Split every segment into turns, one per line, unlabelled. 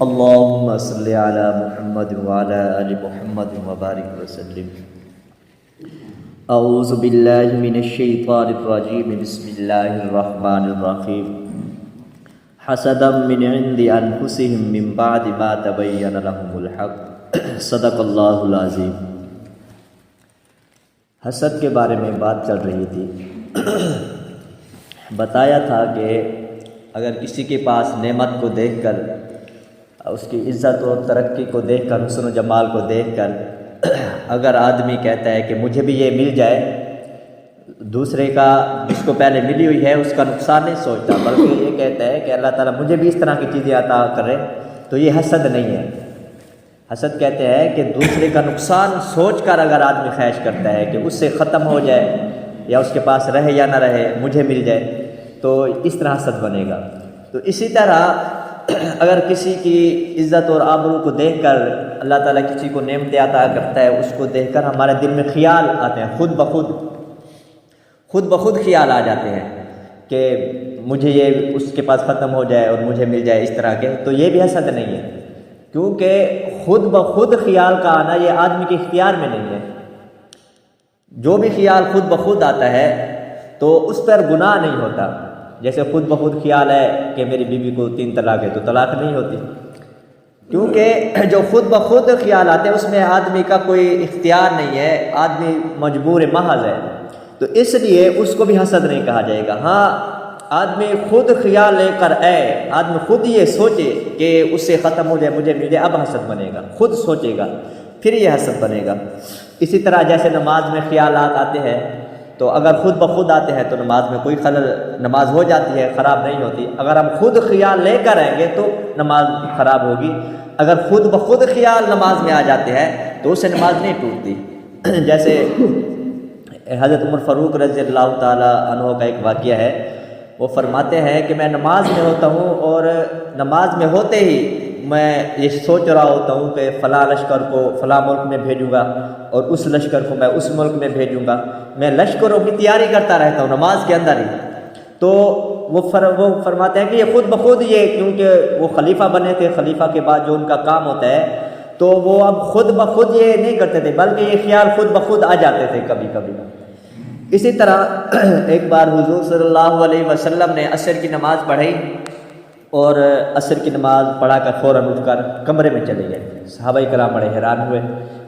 اللهم صل على محمد وعلى آل محمد وبارك وسلم. اعوذ باللہ من الشیطان الرجیم. بسم اللہ الرحمن الرحیم. حسدا من عند انفسهم من بعد ما تبین لهم الحق. صدق اللہ العظیم. حسد کے بارے میں بات چل رہی تھی. بتایا تھا کہ اگر کسی کے پاس نعمت کو دیکھ کر، اس کی عزت و ترقی کو دیکھ کر، حسن و جمال کو دیکھ کر اگر آدمی کہتا ہے کہ مجھے بھی یہ مل جائے، دوسرے کا جس کو پہلے ملی ہوئی ہے اس کا نقصان نہیں سوچتا، بلکہ یہ کہتا ہے کہ اللہ تعالیٰ مجھے بھی اس طرح کی چیزیں عطا کرے، تو یہ حسد نہیں ہے. حسد کہتے ہیں کہ دوسرے کا نقصان سوچ کر اگر آدمی خواہش کرتا ہے کہ اس سے ختم ہو جائے یا اس کے پاس رہے یا نہ رہے، مجھے مل جائے، تو اس طرح حسد بنے گا. تو اسی طرح اگر کسی کی عزت اور آبرو کو دیکھ کر اللہ تعالیٰ کسی کو نعمت عطا کرتا ہے، اس کو دیکھ کر ہمارے دل میں خیال آتے ہیں، خود بخود خیال آ جاتے ہیں کہ مجھے یہ اس کے پاس ختم ہو جائے اور مجھے مل جائے اس طرح کے. تو یہ بھی حسد نہیں ہے، کیونکہ خود بخود خیال کا آنا یہ آدمی کے اختیار میں نہیں ہے. جو بھی خیال خود بخود آتا ہے تو اس پر گناہ نہیں ہوتا. جیسے خود بخود خیال ہے کہ میری بیوی کو 3 طلاق ہے، تو طلاق نہیں ہوتی، کیونکہ جو خود بخود خیال آتے ہیں اس میں آدمی کا کوئی اختیار نہیں ہے، آدمی مجبور محض ہے، تو اس لیے اس کو بھی حسد نہیں کہا جائے گا. ہاں، آدمی خود خیال لے کر آدمی خود یہ سوچے کہ اس سے ختم ہو جائے، مجھے مل جائے، اب حسد بنے گا. خود سوچے گا پھر یہ حسد بنے گا. اسی طرح جیسے نماز میں خیالات آتے ہیں، تو اگر خود بخود آتے ہیں تو نماز میں کوئی خلل، نماز ہو جاتی ہے، خراب نہیں ہوتی. اگر ہم خود خیال لے کر آئیں گے تو نماز خراب ہوگی. اگر خود بخود خیال نماز میں آ جاتے ہیں تو اس سے نماز نہیں ٹوٹتی. جیسے حضرت عمر فاروق رضی اللہ تعالیٰ عنہ کا ایک واقعہ ہے. وہ فرماتے ہیں کہ میں نماز میں ہوتا ہوں اور نماز میں ہوتے ہی میں یہ سوچ رہا ہوتا ہوں کہ فلاں لشکر کو فلاں ملک میں بھیجوں گا اور اس لشکر کو میں اس ملک میں بھیجوں گا. میں لشکروں کی تیاری کرتا رہتا ہوں نماز کے اندر ہی. تو وہ فرماتے ہیں کہ یہ خود بخود، یہ کیونکہ وہ خلیفہ بنے تھے، خلیفہ کے بعد جو ان کا کام ہوتا ہے تو وہ اب خود بخود یہ نہیں کرتے تھے، بلکہ یہ خیال خود بخود آ جاتے تھے کبھی کبھی. اسی طرح ایک بار حضور صلی اللہ علیہ وسلم نے عصر کی نماز پڑھی اور عصر کی نماز پڑھا کر فوراً اٹھ کر کمرے میں چلے گئے. صحابہ کرام بڑے حیران ہوئے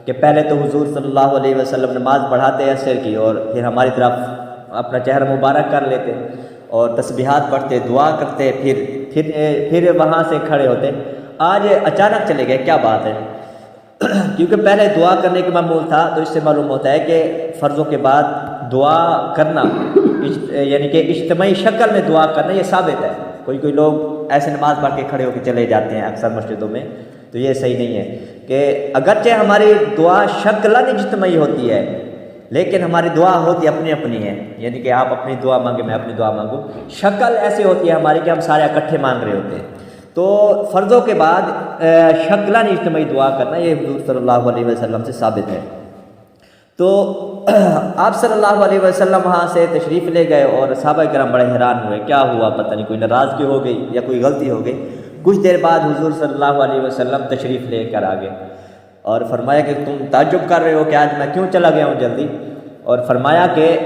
کہ پہلے تو حضور صلی اللہ علیہ وسلم نماز پڑھاتے عصر کی اور پھر ہماری طرف اپنا چہرہ مبارک کر لیتے اور تسبیحات پڑھتے، دعا کرتے، پھر وہاں سے کھڑے ہوتے. آج اچانک چلے گئے، کیا بات ہے؟ کیونکہ پہلے دعا کرنے کا معمول تھا، تو اس سے معلوم ہوتا ہے کہ فرضوں کے بعد دعا کرنا، یعنی کہ اجتماعی شکل میں دعا کرنا، یہ ثابت ہے. کوئی لوگ ایسے نماز پڑھ کے کھڑے ہو کے چلے جاتے ہیں اکثر مسجدوں میں، تو یہ صحیح نہیں ہے. کہ اگرچہ ہماری دعا شکلاً اجتماعی ہوتی ہے، لیکن ہماری دعا ہوتی اپنی ہے، یعنی کہ آپ اپنی دعا مانگیں، میں اپنی دعا مانگوں. شکل ایسی ہوتی ہے ہماری کہ ہم سارے اکٹھے مانگ رہے ہوتے ہیں. تو فرضوں کے بعد شکلاً اجتماعی دعا کرنا یہ حضور صلی اللہ علیہ وسلم سے ثابت ہے. تو آپ صلی اللہ علیہ وسلم وہاں سے تشریف لے گئے اور صحابہ کرام بڑے حیران ہوئے، کیا ہوا پتہ نہیں، کوئی ناراضگی ہو گئی یا کوئی غلطی ہو گئی. کچھ دیر بعد حضور صلی اللہ علیہ وسلم تشریف لے کر آ گئے اور فرمایا کہ تم تعجب کر رہے ہو کہ آج میں کیوں چلا گیا ہوں جلدی. اور فرمایا کہ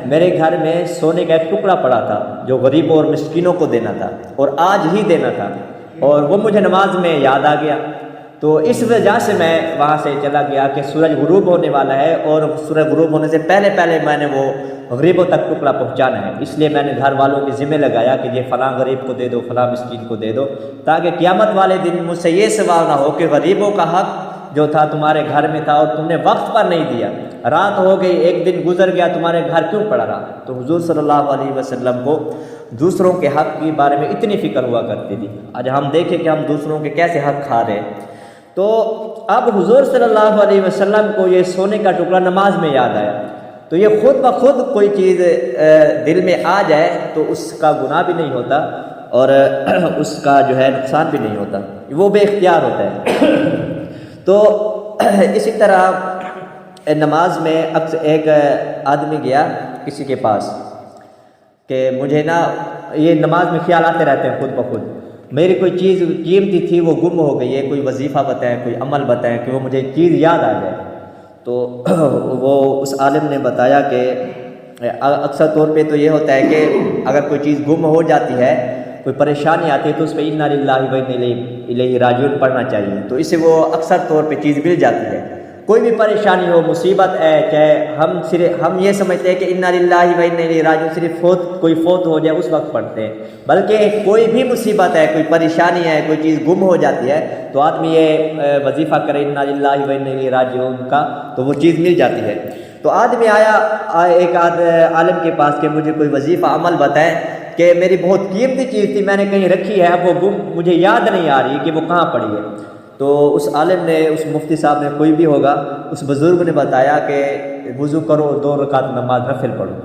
میرے گھر میں سونے کا ایک ٹکڑا پڑا تھا جو غریبوں اور مسکینوں کو دینا تھا اور آج ہی دینا تھا، اور وہ مجھے نماز میں یاد آ گیا، تو اس وجہ سے میں وہاں سے چلا گیا کہ سورج غروب ہونے والا ہے اور سورج غروب ہونے سے پہلے میں نے وہ غریبوں تک ٹکڑا پہنچانا ہے. اس لیے میں نے گھر والوں کے ذمہ لگایا کہ یہ فلاں غریب کو دے دو، فلاں مسکین کو دے دو، تاکہ قیامت والے دن مجھ سے یہ سوال نہ ہو کہ غریبوں کا حق جو تھا تمہارے گھر میں تھا اور تم نے وقت پر نہیں دیا، رات ہو گئی، ایک دن گزر گیا، تمہارے گھر کیوں پڑا رہا. تو حضور صلی اللہ علیہ وسلم کو دوسروں کے حق کے بارے میں اتنی فکر ہوا کرتی تھی. آج ہم دیکھیں کہ ہم دوسروں کے کیسے حق کھا رہے ہیں. تو اب حضور صلی اللہ علیہ وسلم کو یہ سونے کا ٹکڑا نماز میں یاد آیا. تو یہ خود بخود کوئی چیز دل میں آ جائے تو اس کا گناہ بھی نہیں ہوتا اور اس کا جو ہے نقصان بھی نہیں ہوتا، وہ بے اختیار ہوتا ہے. تو اسی طرح نماز میں اکثر ایک آدمی گیا کسی کے پاس کہ مجھے نا یہ نماز میں خیال آتے رہتے ہیں خود بخود، میری کوئی چیز قیمتی تھی وہ گم ہو گئی ہے، کوئی وظیفہ بتائیں، کوئی عمل بتائیں کہ وہ مجھے چیز یاد آ جائے۔ تو وہ اس عالم نے بتایا کہ اکثر طور پہ تو یہ ہوتا ہے کہ اگر کوئی چیز گم ہو جاتی ہے، کوئی پریشانی آتی ہے تو اس پہ انا للہ و انا الیہ راجعون پڑھنا چاہیے، تو اس سے وہ اکثر طور پہ چیز مل جاتی ہے۔ کوئی بھی پریشانی ہو، مصیبت ہے، چاہے ہم یہ سمجھتے ہیں کہ انا للہ و انا الیہ راجعون صرف کوئی فوت ہو جائے اس وقت پڑھتے ہیں، بلکہ کوئی بھی مصیبت ہے، کوئی پریشانی ہے، کوئی چیز گم ہو جاتی ہے تو آدمی یہ وظیفہ کرے انا للہ و انا الیہ راجعون کا، تو وہ چیز مل جاتی ہے۔ تو آدمی آیا ایک عالم کے پاس کہ مجھے کوئی وظیفہ عمل بتائیں کہ میری بہت قیمتی چیز تھی، میں نے کہیں رکھی ہے، اب وہ گم، مجھے یاد نہیں آ رہی کہ وہ کہاں پڑی ہے۔ تو اس عالم نے، اس مفتی صاحب نے، کوئی بھی ہوگا، اس بزرگ نے بتایا کہ وضو کرو، 2 رکعت نماز نفل پڑھو۔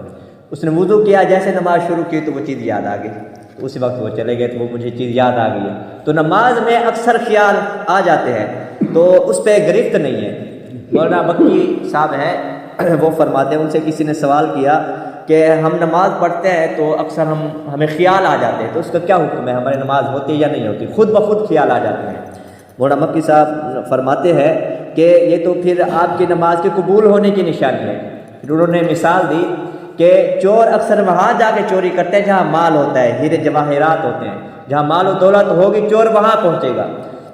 اس نے وضو کیا، جیسے نماز شروع کی تو وہ چیز یاد آ گئی، تو اسی وقت وہ چلے گئے، تو وہ مجھے چیز یاد آ گئی ہے۔ تو نماز میں اکثر خیال آ جاتے ہیں تو اس پہ گرفت نہیں ہے۔ مولانا مکی صاحب ہیں، وہ فرماتے ہیں، ان سے کسی نے سوال کیا کہ ہم نماز پڑھتے ہیں تو اکثر ہمیں خیال آ جاتے ہیں، تو اس کا کیا حکم ہے، ہماری نماز ہوتی ہے یا نہیں ہوتی؟ خود بخود خیال آ جاتے ہیں۔ مولانا مکی صاحب فرماتے ہیں کہ یہ تو پھر آپ کی نماز کے قبول ہونے کی نشانی ہے۔ پھر انہوں نے مثال دی کہ چور اکثر وہاں جا کے چوری کرتے ہیں جہاں مال ہوتا ہے، ہیرے جواہرات ہوتے ہیں، جہاں مال و دولت ہوگی چور وہاں پہنچے گا۔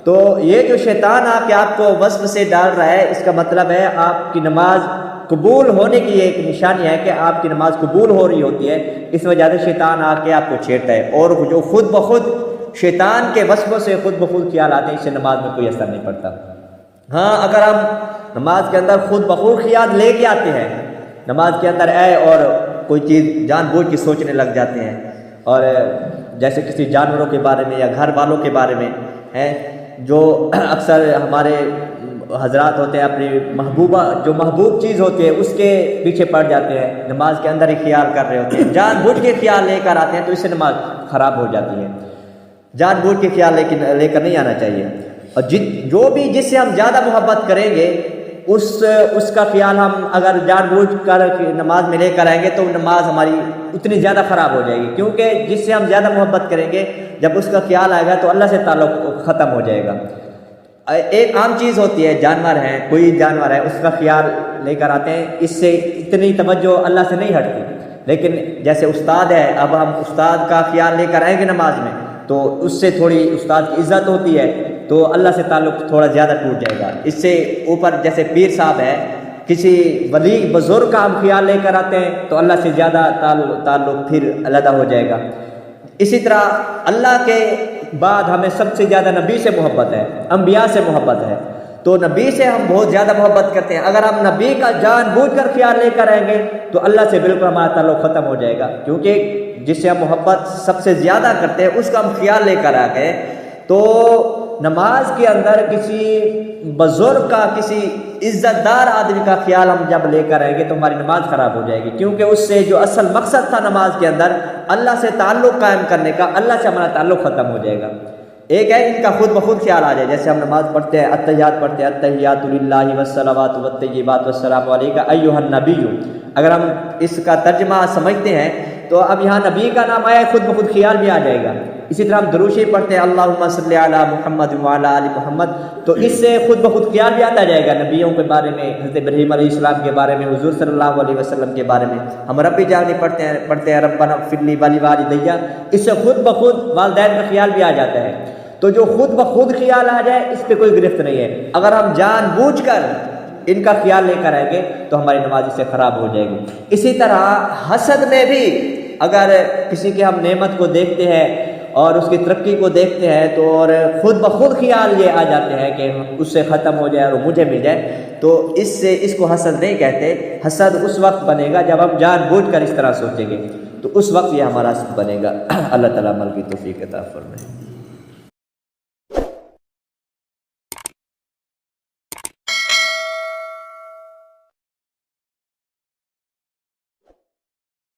تو یہ جو شیطان آ کے آپ کو وصف سے ڈال رہا ہے، اس کا مطلب ہے آپ کی نماز قبول ہونے کی ایک نشانی ہے کہ آپ کی نماز قبول ہو رہی ہوتی ہے، اس وجہ سے شیطان آ کے آپ کو چھیڑتا ہے، اور جو خود بخود شیطان کے وصفوں سے خود بخود خیال آتے ہیں، اس سے نماز میں کوئی اثر نہیں پڑتا۔ ہاں، اگر ہم نماز کے اندر خود بخود خیال لے کے آتے ہیں، نماز کے اندر آئے اور کوئی چیز جان بوجھ کے سوچنے لگ جاتے ہیں، اور جیسے کسی جانوروں کے بارے میں یا گھر والوں کے بارے میں ہیں، جو اکثر ہمارے حضرات ہوتے ہیں اپنی محبوبہ، جو محبوب چیز ہوتی ہے اس کے پیچھے پڑ جاتے ہیں، نماز کے اندر ہی خیال کر رہے ہوتے ہیں، جان بوجھ کے خیال لے کر آتے ہیں، تو اس سے نماز خراب ہو جاتی ہے۔ جان بوجھ کے خیال لے کر نہیں آنا چاہیے، اور جو بھی جس سے ہم زیادہ محبت کریں گے اس کا خیال ہم اگر جان بوجھ کر نماز میں لے کر آئیں گے تو نماز ہماری اتنی زیادہ خراب ہو جائے گی، کیونکہ جس سے ہم زیادہ محبت کریں گے جب اس کا خیال آئے گا تو اللہ سے تعلق ختم ہو جائے گا۔ ایک عام چیز ہوتی ہے، جانور ہیں، کوئی جانور ہے، اس کا خیال لے کر آتے ہیں، اس سے اتنی توجہ اللہ سے نہیں ہٹتی، لیکن جیسے استاد ہے، اب ہم استاد کا خیال لے کر آئیں گے نماز میں تو اس سے تھوڑی استاد کی عزت ہوتی ہے، تو اللہ سے تعلق تھوڑا زیادہ ٹوٹ جائے گا۔ اس سے اوپر جیسے پیر صاحب ہے، کسی ولی بزرگ کا ہم خیال لے کر آتے ہیں تو اللہ سے زیادہ تعلق پھر علیحدہ ہو جائے گا۔ اسی طرح اللہ کے بعد ہمیں سب سے زیادہ نبی سے محبت ہے، انبیاء سے محبت ہے، تو نبی سے ہم بہت زیادہ محبت کرتے ہیں۔ اگر ہم نبی کا جان بوجھ کر خیال لے کر آئیں گے تو اللہ سے بالکل ہمارا تعلق ختم ہو جائے گا، کیونکہ جس سے ہم محبت سب سے زیادہ کرتے ہیں اس کا ہم خیال لے کر آ گئے، تو نماز کے اندر کسی بزرگ کا، کسی عزت دار آدمی کا خیال ہم جب لے کر آئیں گے تو ہماری نماز خراب ہو جائے گی، کیونکہ اس سے جو اصل مقصد تھا نماز کے اندر اللہ سے تعلق قائم کرنے کا، اللہ سے ہمارا تعلق ختم ہو جائے گا۔ ایک ہے ان کا خود بخود خیال آ جائے، جیسے ہم نماز پڑھتے ہیں، التحیات پڑھتے ہیں، التحیات للہ والصلوات والطیبات والسلام علیک ایھا النبی، اگر ہم اس کا ترجمہ سمجھتے ہیں تو اب یہاں نبی کا نام آیا، خود بخود خیال بھی آ جائے گا۔ اسی طرح ہم درود شریف پڑھتے ہیں، اللہم صلی علی محمد وعلی آل محمد، تو اس سے خود بخود خیال بھی آتا جائے گا نبیوں کے بارے میں، حضرت ابراہیم علیہ السلام کے بارے میں، حضور صلی اللہ علیہ وسلم کے بارے میں۔ ہم ربی جانی پڑھتے ہیں ربنا اغفر لی ولوالدی، اس سے خود بخود والدین کا خیال بھی آ جاتا ہے۔ تو جو خود بخود خیال آ جائے اس پہ کوئی گرفت نہیں ہے، اگر ہم جان بوجھ کر ان کا خیال لے کر آئیں گے تو ہماری نماز اس سے خراب ہو جائے گی۔ اسی طرح حسد میں بھی اگر کسی کے ہم نعمت کو دیکھتے ہیں اور اس کی ترقی کو دیکھتے ہیں تو اور خود بخود خیال یہ آ جاتے ہیں کہ اس سے ختم ہو جائے اور مجھے مل جائے، تو اس کو حسد نہیں کہتے۔ حسد اس وقت بنے گا جب ہم جان بوجھ کر اس طرح سوچیں گے، تو اس وقت یہ ہمارا حسد بنے گا۔ اللہ تعالیٰ عمل کی توفیق عطا فرمائے۔